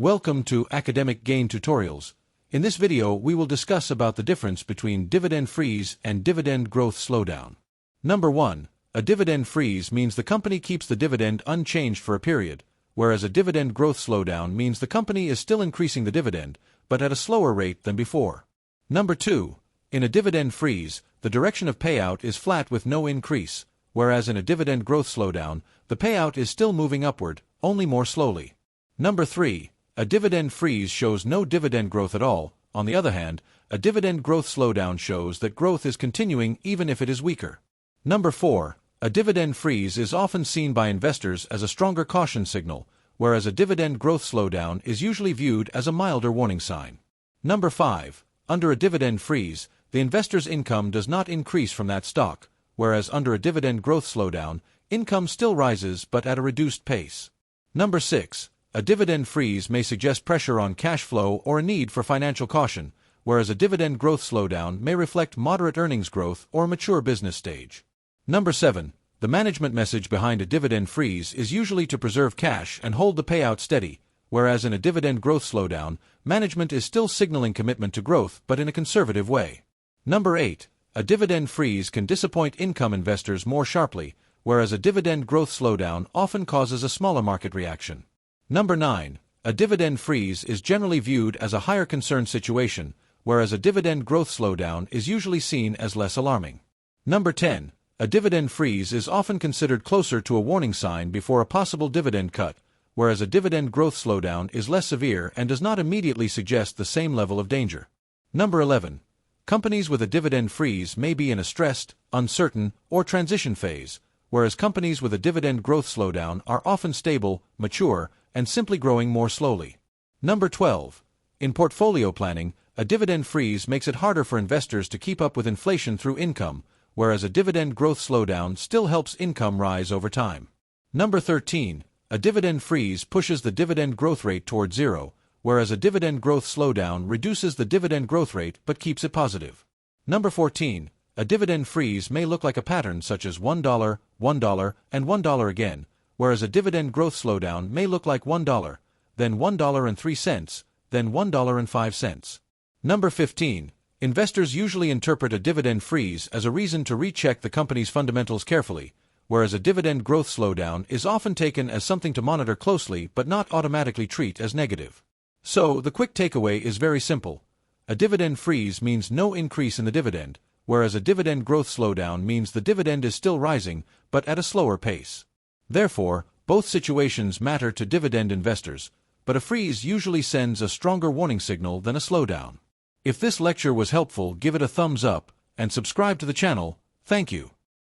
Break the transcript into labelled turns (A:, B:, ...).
A: Welcome to Academic Gain Tutorials. In this video, we will discuss about the difference between dividend freeze and dividend growth slowdown. Number 1. A dividend freeze means the company keeps the dividend unchanged for a period, whereas a dividend growth slowdown means the company is still increasing the dividend, but at a slower rate than before. Number 2. In a dividend freeze, the direction of payout is flat with no increase, whereas in a dividend growth slowdown, the payout is still moving upward, only more slowly. Number 3. A dividend freeze shows no dividend growth at all. On the other hand, a dividend growth slowdown shows that growth is continuing even if it is weaker. Number 4. A dividend freeze is often seen by investors as a stronger caution signal, whereas a dividend growth slowdown is usually viewed as a milder warning sign. Number 5. Under a dividend freeze, the investor's income does not increase from that stock, whereas under a dividend growth slowdown, income still rises but at a reduced pace. Number 6. A dividend freeze may suggest pressure on cash flow or a need for financial caution, whereas a dividend growth slowdown may reflect moderate earnings growth or a mature business stage. Number 7. The management message behind a dividend freeze is usually to preserve cash and hold the payout steady, whereas in a dividend growth slowdown, management is still signaling commitment to growth but in a conservative way. Number 8. A dividend freeze can disappoint income investors more sharply, whereas a dividend growth slowdown often causes a smaller market reaction. Number 9. A dividend freeze is generally viewed as a higher concern situation, whereas a dividend growth slowdown is usually seen as less alarming. Number 10. A dividend freeze is often considered closer to a warning sign before a possible dividend cut, whereas a dividend growth slowdown is less severe and does not immediately suggest the same level of danger. Number 11. Companies with a dividend freeze may be in a stressed, uncertain, or transition phase, whereas companies with a dividend growth slowdown are often stable, mature, and simply growing more slowly. Number 12. In portfolio planning, a dividend freeze makes it harder for investors to keep up with inflation through income, whereas a dividend growth slowdown still helps income rise over time. Number 13. A dividend freeze pushes the dividend growth rate toward zero, whereas a dividend growth slowdown reduces the dividend growth rate but keeps it positive. Number 14. A dividend freeze may look like a pattern such as $1, $1, and $1 again, whereas a dividend growth slowdown may look like $1, then $1.03, then $1.05. Number 15. Investors usually interpret a dividend freeze as a reason to recheck the company's fundamentals carefully, whereas a dividend growth slowdown is often taken as something to monitor closely but not automatically treat as negative. So, the quick takeaway is very simple. A dividend freeze means no increase in the dividend, whereas a dividend growth slowdown means the dividend is still rising, but at a slower pace. Therefore, both situations matter to dividend investors, but a freeze usually sends a stronger warning signal than a slowdown. If this lecture was helpful, give it a thumbs up and subscribe to the channel. Thank you.